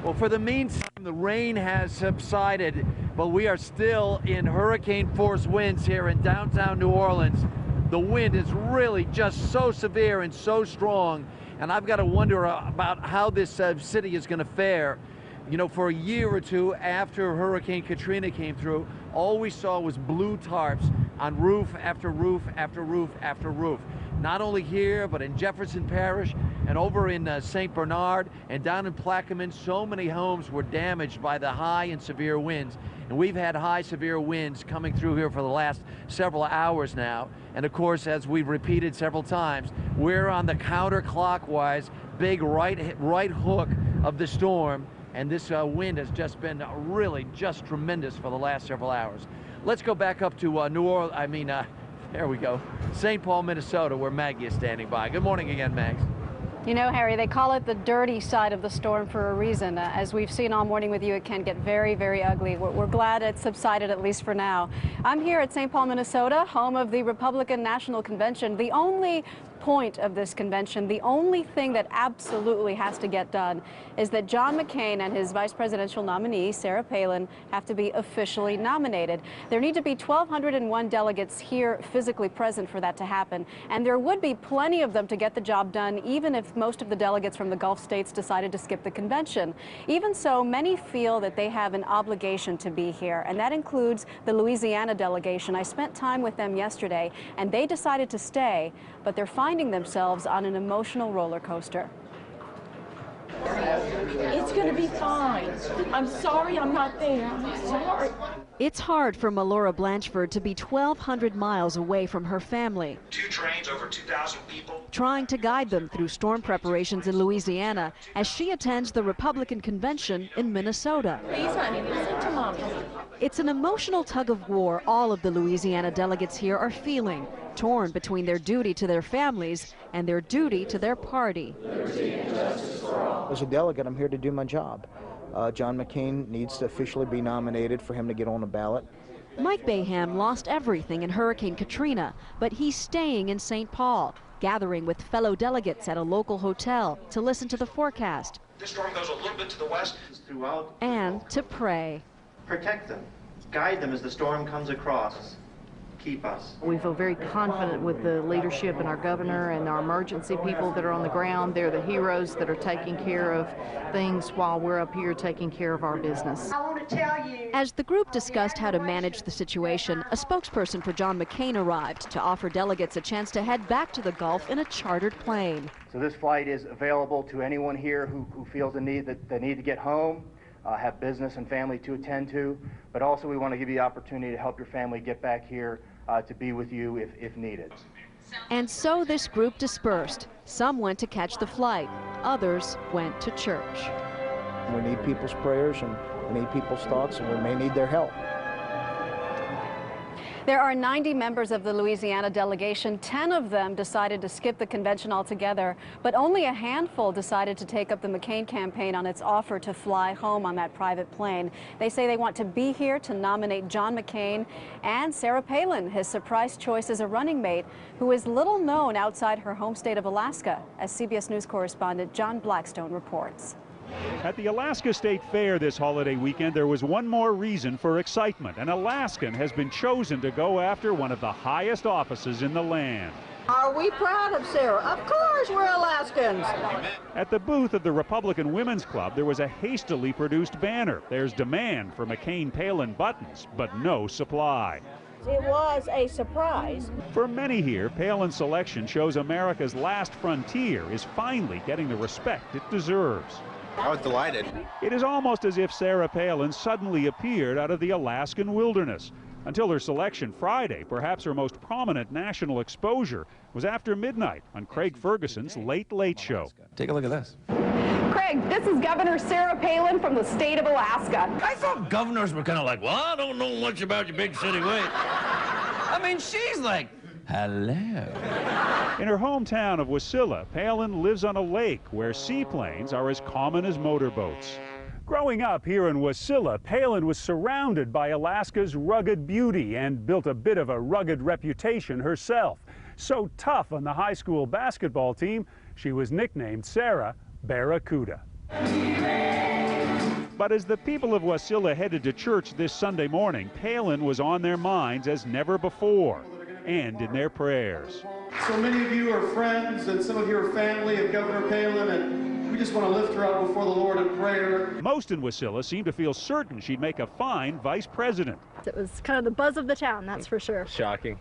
Well, for the meantime, the rain has subsided, but we are still in hurricane force winds here in downtown New Orleans. The wind is really just so severe and so strong, and I've got to wonder about how this city is going to fare. You know, for a year or two after Hurricane Katrina came through, all we saw was blue tarps on roof after roof after roof after roof. Not only here, but in Jefferson Parish and over in St. Bernard and down in Plaquemine, so many homes were damaged by the high and severe winds. And we've had high severe winds coming through here for the last several hours now. And of course, as we've repeated several times, we're on the counterclockwise big right hook of the storm. And this wind has just been really just tremendous for the last several hours. Let's go back up to New Orleans, there we go, St. Paul, Minnesota, where Maggie is standing by. Good morning again, Mags. You know, Harry, they call it the dirty side of the storm for a reason. As we've seen all morning with you, it can get very, very ugly. We're glad it subsided, at least for now. I'm here at St. Paul, Minnesota, home of the Republican National Convention. The only point of this convention, the only thing that absolutely has to get done is that John McCain and his vice presidential nominee, Sarah Palin, have to be officially nominated. There need to be 1,201 delegates here physically present for that to happen, and there would be plenty of them to get the job done, even if most of the delegates from the Gulf states decided to skip the convention. Even so, many feel that they have an obligation to be here, and that includes the Louisiana delegation. I spent time with them yesterday, and they decided to stay, but they're finding themselves on an emotional roller coaster. It's going to be fine. I'm sorry I'm not there. I'm sorry. It's hard for Melora Blanchford to be 1,200 miles away from her family. 2 trains, over 2,000 people. Trying to guide them through storm preparations in Louisiana as she attends the Republican convention in Minnesota. Please, honey, listen to Mommy. It's an emotional tug of war all of the Louisiana delegates here are feeling, torn between their duty to their families and their duty to their party. As a delegate, I'm here to do my job. John McCain needs to officially be nominated for him to get on the ballot. Mike Baham lost everything in Hurricane Katrina, but he's staying in St. Paul, gathering with fellow delegates at a local hotel to listen to the forecast. This storm goes a little bit to the west. Throughout and to pray. Protect them. Guide them as the storm comes across. Keep us. We feel very confident with the leadership and our governor and our emergency people that are on the ground. They're the heroes that are taking care of things while we're up here taking care of our business. I want to tell you. As the group discussed how to manage the situation, a spokesperson for John McCain arrived to offer delegates a chance to head back to the Gulf in a chartered plane. So this flight is available to anyone here who feels the need that they need to get home, have business and family to attend to, but also we want to give you the opportunity to help your family get back here to be with you if needed. And so this group dispersed. Some went to catch the flight. Others went to church. We need people's prayers and we need people's thoughts, and we may need their help. There are 90 members of the Louisiana delegation. 10 of them decided to skip the convention altogether, but only a handful decided to take up the McCain campaign on its offer to fly home on that private plane. They say they want to be here to nominate John McCain and Sarah Palin, his surprise choice as a running mate, who is little known outside her home state of Alaska, as CBS News correspondent John Blackstone reports. At the Alaska State Fair this holiday weekend, there was one more reason for excitement. An Alaskan has been chosen to go after one of the highest offices in the land. Are we proud of Sarah? Of course we're Alaskans. At the booth of the Republican Women's Club, there was a hastily produced banner. There's demand for McCain-Palin buttons, but no supply. It was a surprise. For many here, Palin's selection shows America's last frontier is finally getting the respect it deserves. I was delighted. It is almost as if Sarah Palin suddenly appeared out of the Alaskan wilderness. until her selection Friday. Perhaps her most prominent national exposure was after midnight on Craig Ferguson's Late Late Show. Take a look at this. Craig, this is Governor Sarah Palin from the state of Alaska. I thought governors were kind of like, well, I don't know much about your big city. Wait. I mean, she's like, hello. In her hometown of Wasilla, Palin lives on a lake where seaplanes are as common as motorboats. Growing up here in Wasilla, Palin was surrounded by Alaska's rugged beauty and built a bit of a rugged reputation herself. So tough on the high school basketball team, she was nicknamed Sarah Barracuda. But as the people of Wasilla headed to church this Sunday morning, Palin was on their minds as never before, and in their prayers. So many of you are friends, and some of you are family of Governor Palin, and we just want to lift her up before the Lord in prayer. Most in Wasilla seemed to feel certain she'd make a fine vice president. It was kind of the buzz of the town, that's for sure. Shocking.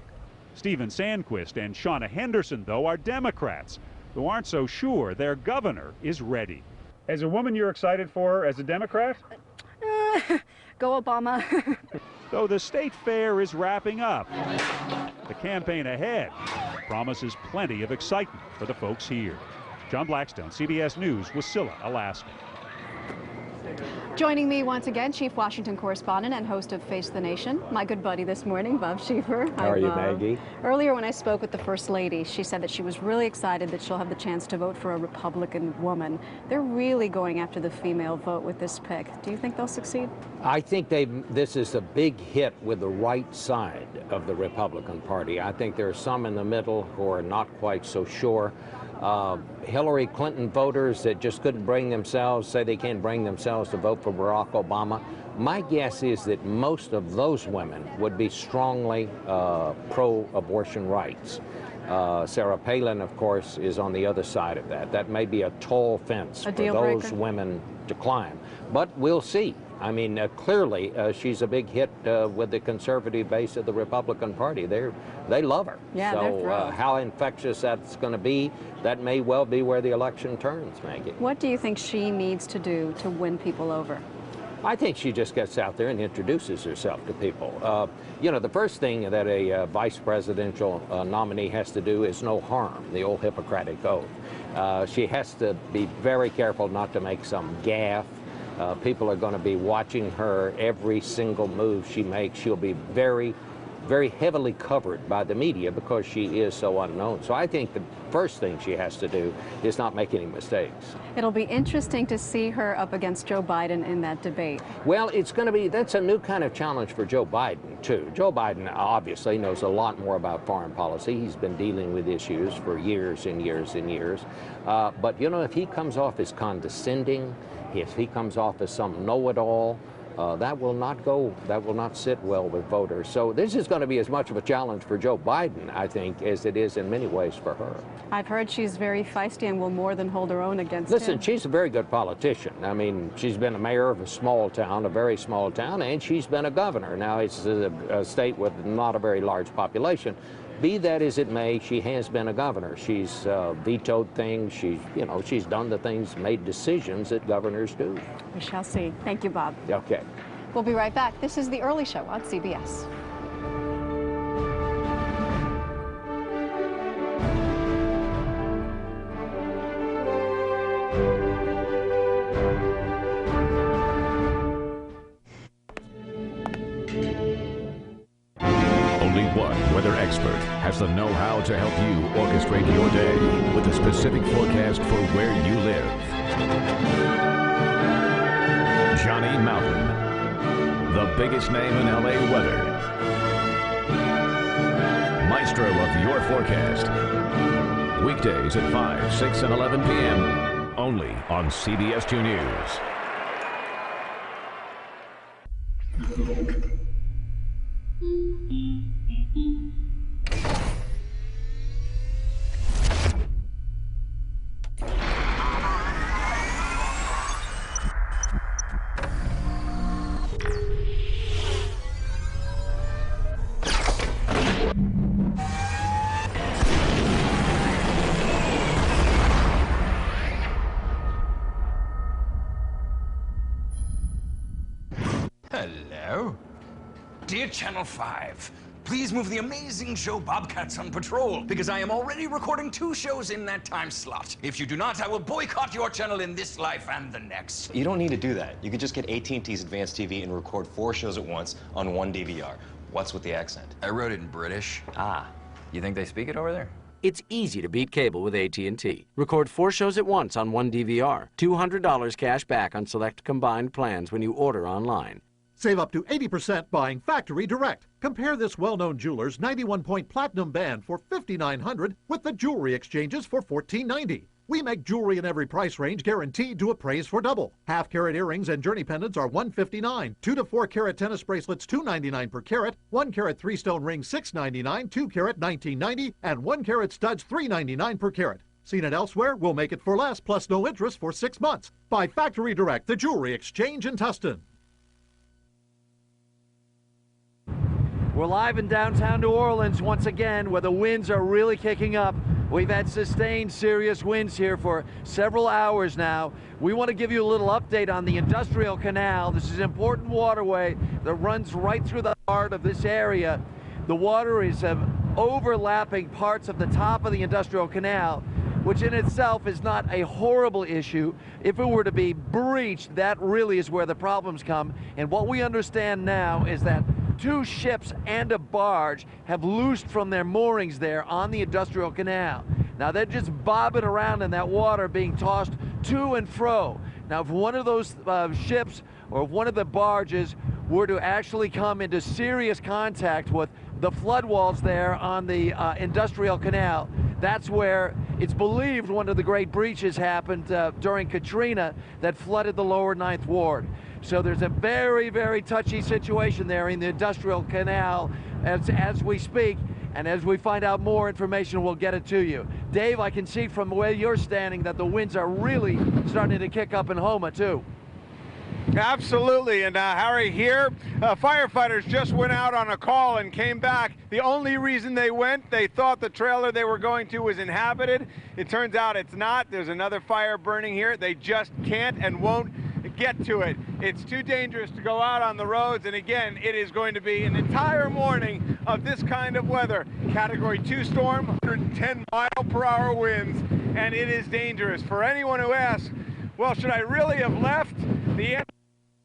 Stephen Sandquist and Shauna Henderson, though, are Democrats who aren't so sure their governor is ready. As a woman, you're excited for her as a Democrat? Go Obama. Though the state fair is wrapping up, the campaign ahead promises plenty of excitement for the folks here. John Blackstone, CBS News, Wasilla, Alaska. Joining me once again, Chief Washington correspondent and host of Face the Nation, my good buddy this morning, Bob Schieffer. How are you, Maggie? Earlier when I spoke with the First Lady, she said that she was really excited that she'll have the chance to vote for a Republican woman. They're really going after the female vote with this pick. Do you think they'll succeed? I think this is a big hit with the right side of the Republican Party. I think there are some in the middle who are not quite so sure. Hillary Clinton voters that just couldn't bring themselves, say they can't bring themselves to vote for Barack Obama. My guess is that most of those women would be strongly pro-abortion rights. Sarah Palin, of course, is on the other side of that. That may be a tall fence for those women to climb. But we'll see. I mean, clearly, she's a big hit with the conservative base of the Republican Party. They love her. Yeah, they're thrilled. How infectious that's going to be, that may well be where the election turns, Maggie. What do you think she needs to do to win people over? I think she just gets out there and introduces herself to people. You know, the first thing that a vice presidential nominee has to do is no harm, the old Hippocratic oath. She has to be very careful not to make some gaffe. People are going to be watching her every single move she makes. She'll be very, very heavily covered by the media because she is so unknown. So I think the first thing she has to do is not make any mistakes. It'll be interesting to see her up against Joe Biden in that debate. Well, it's going to be, that's a new kind of challenge for Joe Biden, too. Joe Biden obviously knows a lot more about foreign policy. He's been dealing with issues for years and years and years. But, you know, if he comes off as condescending, if he comes off as some know-it-all, that will not sit well with voters. So this is going to be as much of a challenge for Joe Biden, I think, as it is in many ways for her. I've heard she's very feisty and will more than hold her own against him. Listen, she's a very good politician. I mean, she's been a mayor of a small town, a very small town, and she's been a governor. Now, it's a state with not a very large population. Be that as it may, she has been a governor. She's vetoed things. She's done the things, made decisions that governors do. We shall see. Thank you, Bob. Okay. We'll be right back. This is The Early Show on CBS. Only one weather expert has the know-how to help you orchestrate your day with a specific forecast for where you live. Johnny Mountain, the biggest name in LA weather. Maestro of your forecast. Weekdays at 5, 6, and 11 p.m. only on CBS 2 News. Hello. Dear Channel 5, please move the amazing show Bobcats on Patrol, because I am already recording 2 shows in that time slot. If you do not, I will boycott your channel in this life and the next. You don't need to do that. You could just get AT&T's Advanced TV and record 4 shows at once on 1 DVR. What's with the accent? I wrote it in British. Ah, you think they speak it over there? It's easy to beat cable with AT&T. Record 4 shows at once on 1 DVR. $200 cash back on select combined plans when you order online. Save up to 80% buying factory direct. Compare this well-known jeweler's 91-point platinum band for $5,900 with the jewelry exchanges for $1,490. We make jewelry in every price range guaranteed to appraise for double. Half-carat earrings and journey pendants are $159. 2 to 4 carat tennis bracelets $299 per carat. 1 carat 3-stone rings $699. 2 carat $19.90, and 1 carat studs $399 per carat. Seen it elsewhere? We'll make it for less, plus no interest for 6 months. Buy factory direct, the jewelry exchange in Tustin. We're live in downtown New Orleans once again, where the winds are really kicking up. We've had sustained serious winds here for several hours now. We want to give you a little update on the Industrial Canal. This is an important waterway that runs right through the heart of this area. The water is overlapping parts of the top of the Industrial Canal, which in itself is not a horrible issue. If it were to be breached, that really is where the problems come. And what we understand now is that 2 ships and a barge have loosed from their moorings there on the Industrial Canal. Now they're just bobbing around in that water, being tossed to and fro. Now if one of those ships or if one of the barges were to actually come into serious contact with the flood walls there on the Industrial Canal, that's where it's believed one of the great breaches happened during Katrina that flooded the lower 9th Ward. So there's a very, very touchy situation there in the Industrial Canal as we speak, and as we find out more information, we'll get it to you. Dave, I can see from where you're standing that the winds are really starting to kick up in Houma, too. Absolutely, and Harry, here, firefighters just went out on a call and came back. The only reason they went, they thought the trailer they were going to was inhabited. It turns out it's not. There's another fire burning here. They just can't and won't get to it. It's too dangerous to go out on the roads, and again, it is going to be an entire morning of this kind of weather. Category 2 storm, 110 mile-per-hour winds, and it is dangerous. For anyone who asks, well, should I really have left? The answer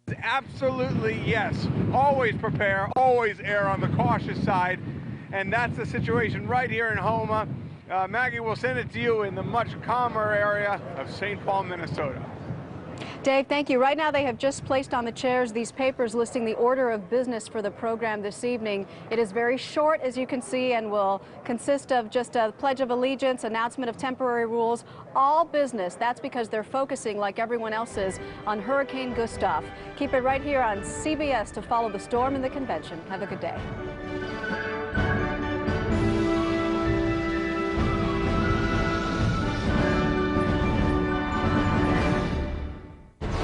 is absolutely yes. Always prepare, always err on the cautious side, and that's the situation right here in Houma. Maggie, will send it to you in the much calmer area of St. Paul, Minnesota. Dave, thank you. Right now they have just placed on the chairs these papers listing the order of business for the program this evening. It is very short, as you can see, and will consist of just a Pledge of Allegiance, announcement of temporary rules, all business. That's because they're focusing, like everyone else is, on Hurricane Gustav. Keep it right here on CBS to follow the storm and the convention. Have a good day.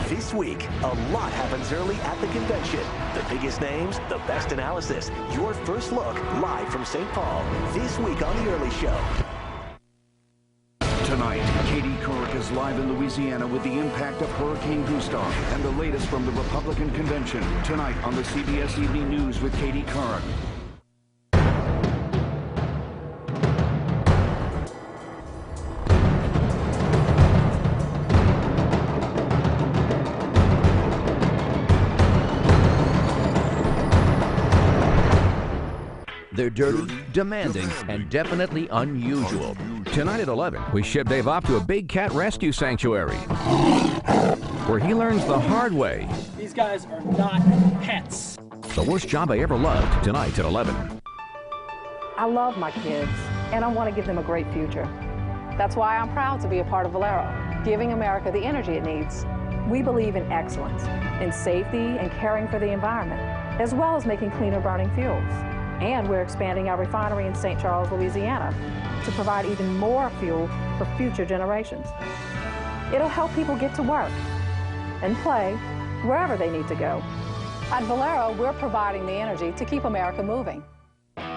This week, a lot happens early at the convention. The biggest names, the best analysis. Your first look live from St. Paul. This week on The Early Show. Tonight, Katie Couric is live in Louisiana with the impact of Hurricane Gustav and the latest from the Republican convention. Tonight on the CBS Evening News with Katie Couric. They're dirty, demanding, and definitely unusual. Tonight at 11, we ship Dave off to a big cat rescue sanctuary, where he learns the hard way. These guys are not pets. The worst job I ever loved, tonight at 11. I love my kids, and I want to give them a great future. That's why I'm proud to be a part of Valero, giving America the energy it needs. We believe in excellence, in safety and caring for the environment, as well as making cleaner burning fuels. And we're expanding our refinery in St. Charles, Louisiana, to provide even more fuel for future generations. It'll help people get to work and play wherever they need to go. At Valero, we're providing the energy to keep America moving.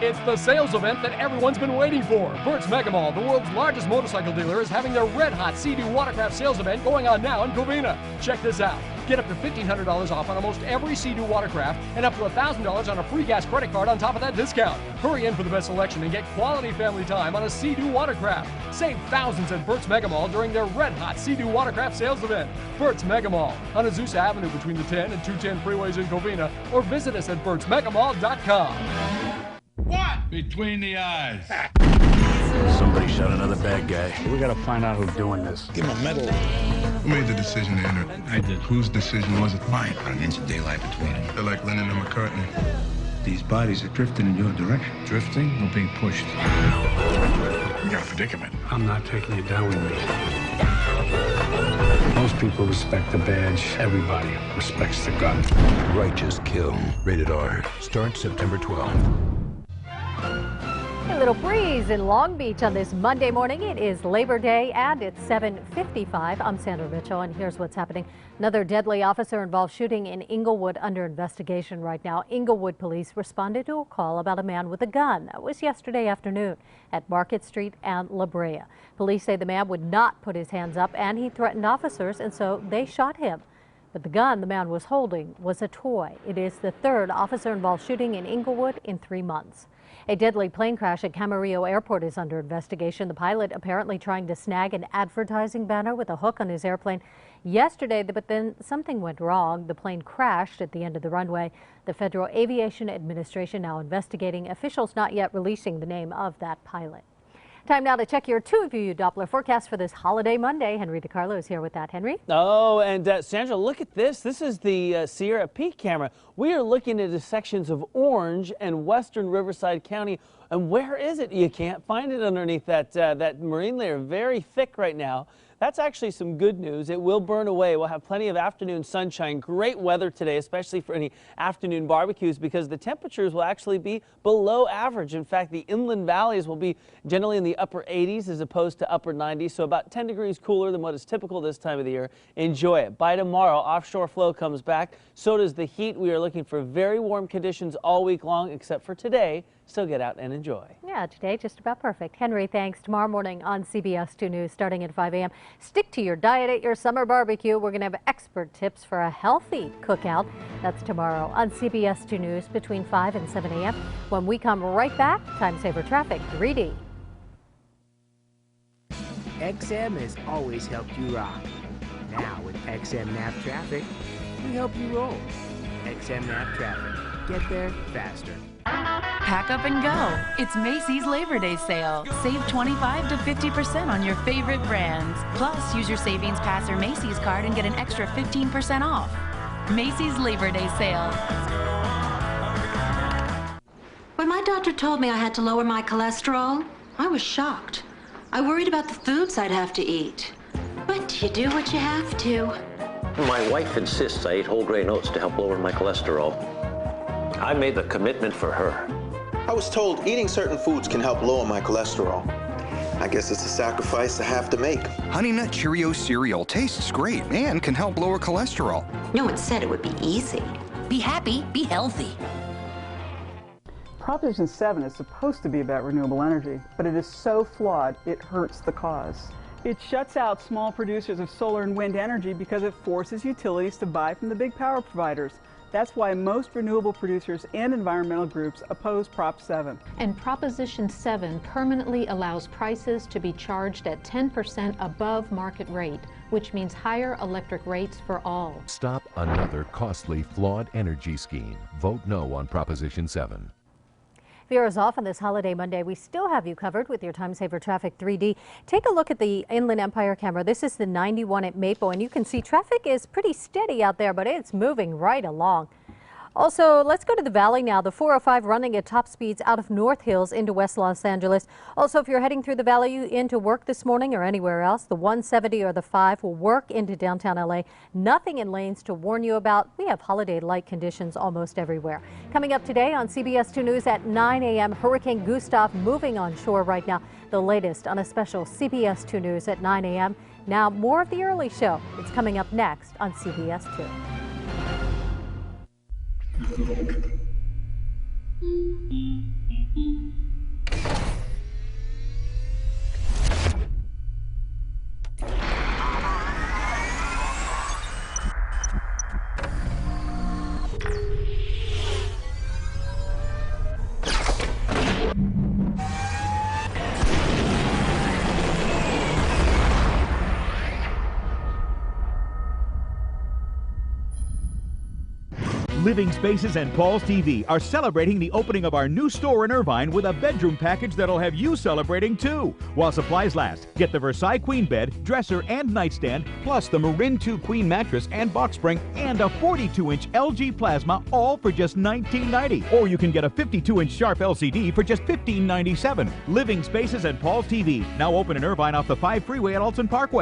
It's the sales event that everyone's been waiting for. Bert's Mega Mall, the world's largest motorcycle dealer, is having their red-hot Sea-Doo watercraft sales event going on now in Covina. Check this out. Get up to $1,500 off on almost every Sea-Doo watercraft and up to $1,000 on a free gas credit card on top of that discount. Hurry in for the best selection and get quality family time on a Sea-Doo watercraft. Save thousands at Burt's Mega Mall during their red-hot Sea-Doo watercraft sales event. Burt's Mega Mall on Azusa Avenue between the 10 and 210 freeways in Covina, or visit us at burtsmegamall.com. What? Between the eyes. Somebody shot another bad guy. We gotta find out who's doing this. Give him a medal. Who made the decision to enter? I did. Whose decision was it? Mine. About an inch of daylight between them. They're like Lennon and McCartney. These bodies are drifting in your direction. Drifting or being pushed? You got a predicament. I'm not taking you down with me. Most people respect the badge. Everybody respects the gun. Righteous Kill. Rated R. Starts September 12th. A little breeze in Long Beach on this Monday morning. It is Labor Day and it's 7:55. I'm Sandra Mitchell and here's what's happening. Another deadly officer-involved shooting in Inglewood under investigation right now. Inglewood police responded to a call about a man with a gun. That was yesterday afternoon at Market Street and La Brea. Police say the man would not put his hands up and he threatened officers, and so they shot him. But the gun the man was holding was a toy. It is the third officer-involved shooting in Inglewood in 3 months. A deadly plane crash at Camarillo Airport is under investigation. The pilot apparently trying to snag an advertising banner with a hook on his airplane yesterday, but then something went wrong. The plane crashed at the end of the runway. The Federal Aviation Administration now investigating, officials not yet releasing the name of that pilot. Time now to check your 2View Doppler forecast for this holiday Monday. Henry DiCarlo is here with that. Henry? Oh, and Sandra, look at this. This is the Sierra Peak camera. We are looking at the sections of Orange and western Riverside County. And where is it? You can't find it underneath that marine layer. Very thick right now. That's actually some good news. It will burn away. We'll have plenty of afternoon sunshine. Great weather today, especially for any afternoon barbecues, because the temperatures will actually be below average. In fact, the inland valleys will be generally in the upper 80s as opposed to upper 90s, so about 10 degrees cooler than what is typical this time of the year. Enjoy it. By tomorrow, offshore flow comes back. So does the heat. We are looking for very warm conditions all week long, except for today. So get out and enjoy. Yeah, today just about perfect. Henry, thanks. Tomorrow morning on CBS 2 News starting at 5 a.m. Stick to your diet at your summer barbecue. We're going to have expert tips for a healthy cookout. That's tomorrow on CBS 2 News between 5 and 7 a.m. When we come right back, Time Saver Traffic 3D. XM has always helped you rock. Now with XM Nav Traffic, we help you roll. XM Nav Traffic. Get there faster. Pack up and go. It's Macy's Labor Day sale. Save 25 to 50% on your favorite brands. Plus, use your Savings Pass or Macy's card and get an extra 15% off. Macy's Labor Day sale. When my doctor told me I had to lower my cholesterol, I was shocked. I worried about the foods I'd have to eat. But you do what you have to. My wife insists I eat whole grain oats to help lower my cholesterol. I made the commitment for her. I was told eating certain foods can help lower my cholesterol. I guess it's a sacrifice I have to make. Honey Nut Cheerio cereal tastes great and can help lower cholesterol. No one said it would be easy. Be happy, be healthy. Proposition 7 is supposed to be about renewable energy, but it is so flawed it hurts the cause. It shuts out small producers of solar and wind energy because it forces utilities to buy from the big power providers. That's why most renewable producers and environmental groups oppose Prop 7. And Proposition 7 permanently allows prices to be charged at 10% above market rate, which means higher electric rates for all. Stop another costly, flawed energy scheme. Vote no on Proposition 7. Viewers, off on this holiday Monday, we still have you covered with your Time Saver Traffic 3D. Take a look at the Inland Empire camera. This is the 91 at Maple, and you can see traffic is pretty steady out there, but it's moving right along. Also, let's go to the Valley now. The 405 running at top speeds out of North Hills into West Los Angeles. Also, if you're heading through the Valley into work this morning or anywhere else, the 170 or the 5 will work into downtown LA. Nothing in lanes to warn you about. We have holiday-like conditions almost everywhere. Coming up today on CBS 2 News at 9 a.m., Hurricane Gustav moving on shore right now. The latest on a special CBS 2 News at 9 a.m. Now, more of the early show. It's coming up next on CBS 2. Living Spaces and Paul's TV are celebrating the opening of our new store in Irvine with a bedroom package that'll have you celebrating too. While supplies last, get the Versailles Queen bed, dresser, and nightstand, plus the Marin 2 Queen mattress and box spring, and a 42-inch LG plasma, all for just $19.90. Or you can get a 52-inch Sharp LCD for just $15.97. Living Spaces and Paul's TV, now open in Irvine off the 5 freeway at Alton Parkway.